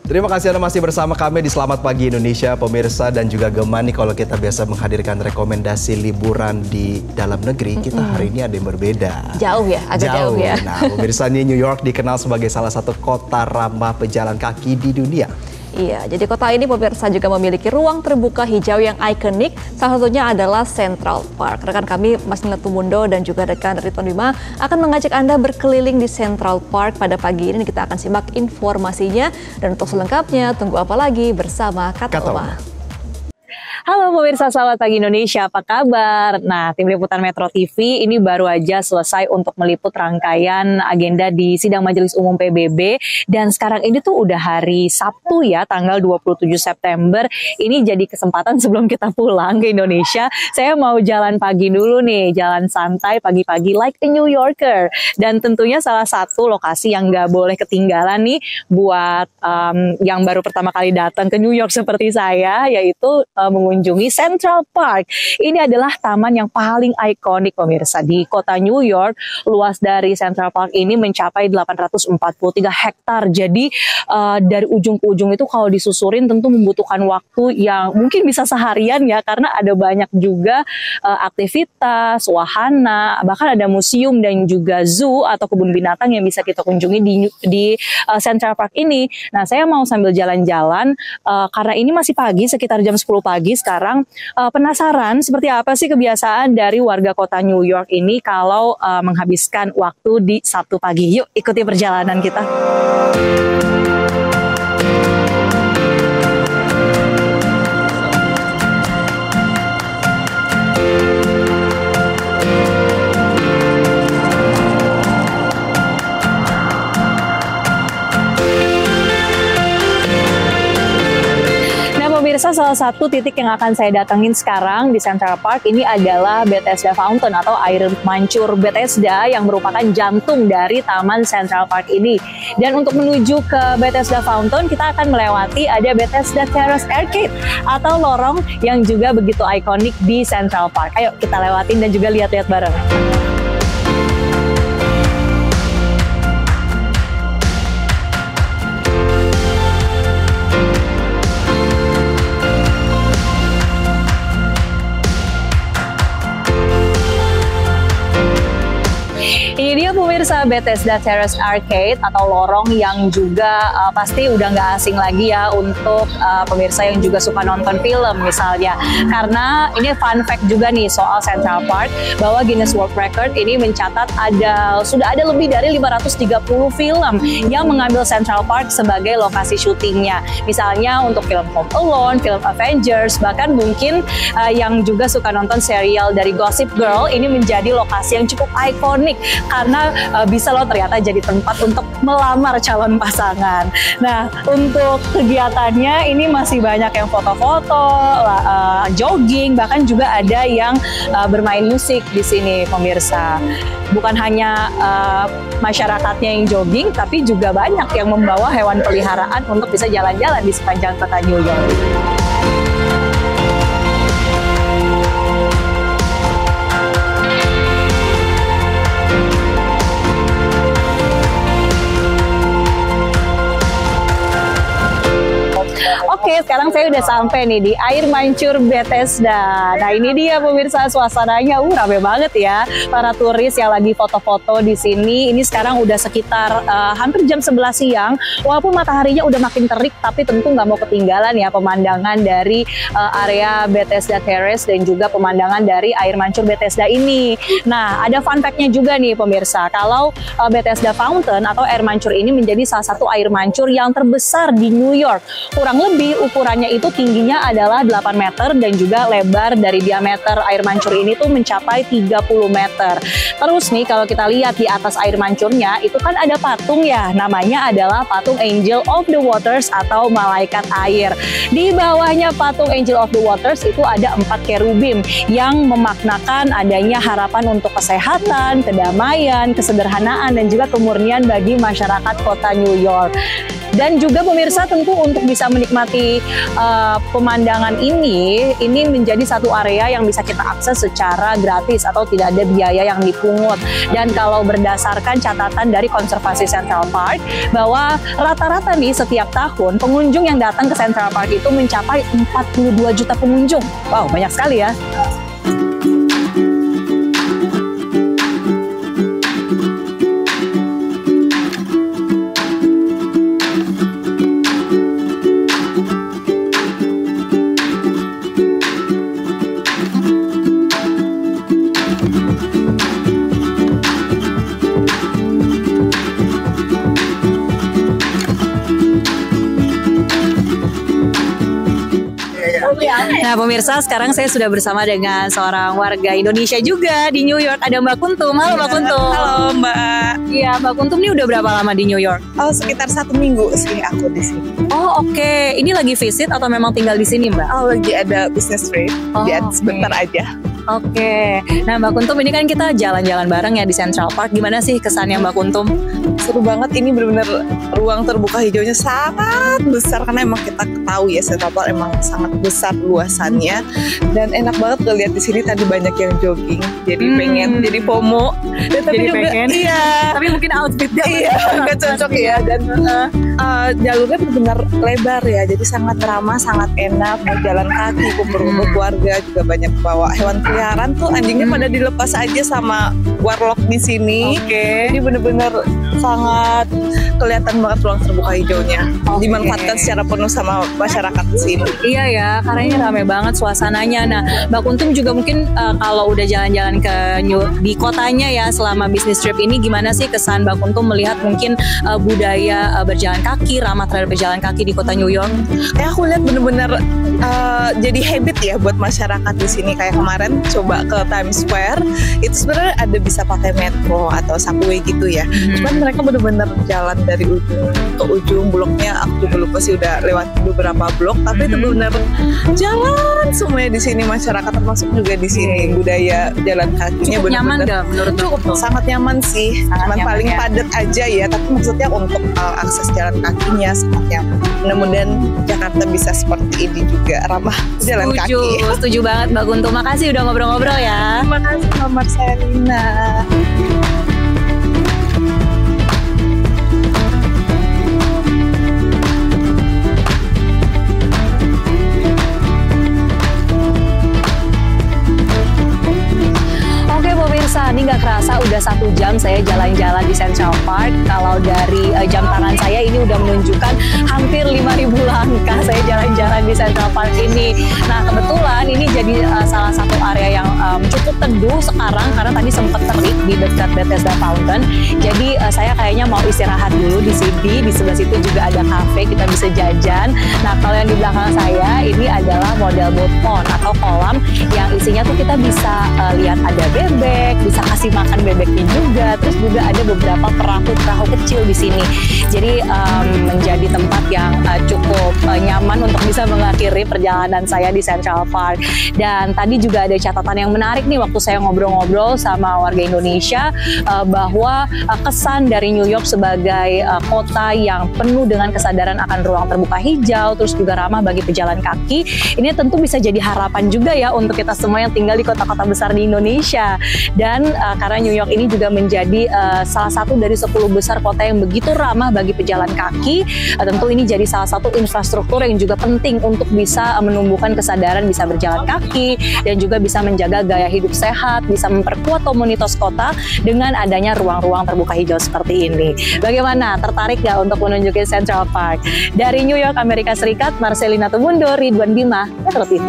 Terima kasih Anda masih bersama kami di Selamat Pagi Indonesia, pemirsa, dan juga Gemani. Kalau kita biasa menghadirkan rekomendasi liburan di dalam negeri, kita hari ini ada yang berbeda. Jauh ya, agak jauh ya. Nah, pemirsa, ini New York dikenal sebagai salah satu kota ramah pejalan kaki di dunia. Iya, jadi kota ini pemirsa juga memiliki ruang terbuka hijau yang ikonik. Salah satunya adalah Central Park. Rekan kami Mas Nina Tumundo dan juga rekan Ridwan Bima akan mengajak Anda berkeliling di Central Park pada pagi ini. Kita akan simak informasinya. Dan untuk selengkapnya, tunggu apa lagi bersama Kata Oma. Halo pemirsa Selamat Pagi Indonesia, apa kabar? Nah, tim liputan Metro TV ini baru aja selesai untuk meliput rangkaian agenda di Sidang Majelis Umum PBB. Dan sekarang ini tuh udah hari Sabtu ya, tanggal 27 September. Ini jadi kesempatan sebelum kita pulang ke Indonesia, saya mau jalan pagi dulu nih, jalan santai pagi-pagi like a New Yorker. Dan tentunya salah satu lokasi yang nggak boleh ketinggalan nih buat yang baru pertama kali datang ke New York seperti saya, yaitu mengunjungi Central Park. Ini adalah taman yang paling ikonik pemirsa di kota New York. Luas dari Central Park ini mencapai 843 hektar. Jadi dari ujung ke ujung itu kalau disusurin tentu membutuhkan waktu yang mungkin bisa seharian ya, karena ada banyak juga aktivitas, wahana, bahkan ada museum dan juga zoo atau kebun binatang yang bisa kita kunjungi di Central Park ini. Nah, saya mau sambil jalan-jalan karena ini masih pagi, sekitar jam 10 pagi sekarang. Penasaran seperti apa sih kebiasaan dari warga kota New York ini kalau menghabiskan waktu di Sabtu pagi. Yuk ikuti perjalanan kita. Pemirsa, salah satu titik yang akan saya datengin sekarang di Central Park ini adalah Bethesda Fountain atau air mancur Bethesda yang merupakan jantung dari Taman Central Park ini. Dan untuk menuju ke Bethesda Fountain kita akan melewati ada Bethesda Terrace Arcade atau lorong yang juga begitu ikonik di Central Park. Ayo kita lewatin dan juga lihat-lihat bareng. Ini dia pemirsa Bethesda Terrace Arcade atau lorong yang juga pasti udah nggak asing lagi ya untuk pemirsa yang juga suka nonton film misalnya. Karena ini fun fact juga nih soal Central Park, bahwa Guinness World Record ini mencatat sudah ada lebih dari 530 film yang mengambil Central Park sebagai lokasi syutingnya. Misalnya untuk film Home Alone, film Avengers, bahkan mungkin yang juga suka nonton serial dari Gossip Girl ini menjadi lokasi yang cukup ikonik karena bisa loh ternyata jadi tempat untuk melamar calon pasangan. Nah, untuk kegiatannya ini masih banyak yang foto-foto, jogging, bahkan juga ada yang bermain musik di sini pemirsa. Bukan hanya masyarakatnya yang jogging, tapi juga banyak yang membawa hewan peliharaan untuk bisa jalan-jalan di sepanjang kota New York. Oke, sekarang saya udah sampai nih di air mancur Bethesda. Nah, ini dia pemirsa suasananya, rame banget ya. Para turis yang lagi foto-foto di sini. Ini sekarang udah sekitar hampir jam 11 siang. Walaupun mataharinya udah makin terik, tapi tentu nggak mau ketinggalan ya pemandangan dari area Bethesda Terrace dan juga pemandangan dari air mancur Bethesda ini. Nah, ada fun fact-nya juga nih pemirsa. Kalau Bethesda Fountain atau air mancur ini menjadi salah satu air mancur yang terbesar di New York. Kurang lebih ukurannya itu tingginya adalah 8 meter dan juga lebar dari diameter air mancur ini tuh mencapai 30 meter. Terus nih kalau kita lihat di atas air mancurnya itu kan ada patung ya, namanya adalah patung Angel of the Waters atau malaikat air. Di bawahnya patung Angel of the Waters itu ada 4 kerubim yang memaknakan adanya harapan untuk kesehatan, kedamaian, kesederhanaan dan juga kemurnian bagi masyarakat kota New York. Dan juga pemirsa tentu untuk bisa menikmati pemandangan ini menjadi satu area yang bisa kita akses secara gratis atau tidak ada biaya yang dipungut. Dan kalau berdasarkan catatan dari Konservasi Central Park, bahwa rata-rata nih setiap tahun pengunjung yang datang ke Central Park itu mencapai 42 juta pengunjung. Wow, banyak sekali ya. Nah pemirsa, sekarang saya sudah bersama dengan seorang warga Indonesia juga di New York. Ada Mbak Kuntum. Halo Mbak Kuntum. Halo Mbak. Iya, Mbak Kuntum ini udah berapa lama di New York? Oh, sekitar 1 minggu sih aku di sini. Oh oke. Ini lagi visit atau memang tinggal di sini Mbak? Oh, lagi ada business trip. Lihat sebentar aja. Oke. Nah Mbak Kuntum, ini kan kita jalan-jalan bareng ya di Central Park. Gimana sih kesannya Mbak Kuntum? Seru banget, ini benar-benar ruang terbuka hijaunya sangat besar karena emang kita tahu ya Central Park emang sangat besar luasannya dan enak banget ngeliat di sini. Tadi banyak yang jogging, jadi pengen jadi FOMO. Dan tapi Jadi juga pengen. iya. Tapi mungkin outfitnya Iya, nggak cocok ya. Dan jalurnya benar-benar lebar ya, jadi sangat ramah, sangat enak. Mau jalan kaki, kumpul-kumpul keluarga, juga banyak bawa hewan peliharaan tuh. Anjingnya pada dilepas aja sama warlock di sini. Oke. Jadi benar-benar sangat kelihatan banget ruang terbuka hijaunya. Dimanfaatkan secara penuh sama masyarakat di sini. Iya ya, karena ini ramai banget suasananya. Nah, Mbak Kuntum juga mungkin kalau udah jalan-jalan di kotanya ya selama bisnis trip ini, gimana sih kesan Mbak Kuntum melihat mungkin budaya berjalan kaki, ramah terhadap berjalan kaki di kota New York? Aku lihat bener-bener jadi habit ya buat masyarakat di sini. Kayak kemarin coba ke Times Square, itu sebenarnya ada bisa pakai metro atau subway gitu ya. Cuman mereka bener-bener jalan dari ujung ke ujung. Bloknya aku juga lupa sih, udah lewat beberapa blok, tapi itu bener jalan semuanya di sini. Masyarakat termasuk juga di sini budaya jalan kakinya Cukup nyaman bener-bener nggak menurut Mbak cukup Kuntum? sangat nyaman sih. Cuman nyaman paling ya. padat aja ya, tapi maksudnya untuk akses jalan kakinya sangat nyaman. Mudah-mudahan Jakarta bisa seperti ini juga, ramah jalan kaki. Setuju banget Mbak Kuntum. Makasih udah ngobrol-ngobrol ya. Terima kasih Mbak Marcelina. Oke pemirsa, ini nggak kerasa udah 1 jam saya jalan-jalan di Central Park. Kalau dari jam tangan saya ini udah menunjukkan hampir 5.000 langkah saya jalan-jalan di Central Park ini. Nah kebetulan ini jadi salah satu area yang cukup teduh sekarang karena tadi sempat terik di dekat Bethesda Fountain. Jadi saya kayaknya mau istirahat dulu di sini. Di sebelah situ juga ada cafe, kita bisa jajan. Nah kalau yang di belakang saya ini adalah model boat pond atau kolam yang isinya tuh kita bisa lihat ada bebek, bisa kasih makan bebeknya juga. Terus juga ada beberapa perahu-perahu kecil di sini. Jadi menjadi tempat yang cukup nyaman untuk bisa mengakhiri perjalanan saya di Central Park. Dan tadi juga ada catatan yang menarik nih waktu saya ngobrol-ngobrol sama warga Indonesia bahwa kesan dari New York sebagai kota yang penuh dengan kesadaran akan ruang terbuka hijau, terus juga ramah bagi pejalan kaki. Ini tentu bisa jadi harapan juga ya untuk kita semua yang tinggal di kota-kota besar di Indonesia. Dan karena New York ini juga menjadi salah satu dari 10 besar kota yang begitu ramah bagi pejalan kaki, tentu ini jadi salah satu infrastruktur yang juga penting untuk bisa menumbuhkan kesadaran bisa berjalan kaki dan juga bisa menjaga gaya hidup sehat, bisa memperkuat komunitas kota dengan adanya ruang-ruang terbuka hijau seperti ini. Bagaimana? Tertarik gak untuk menunjukin Central Park? Dari New York, Amerika Serikat, Marcelina Tumundo, Ridwan Bima, Metro TV.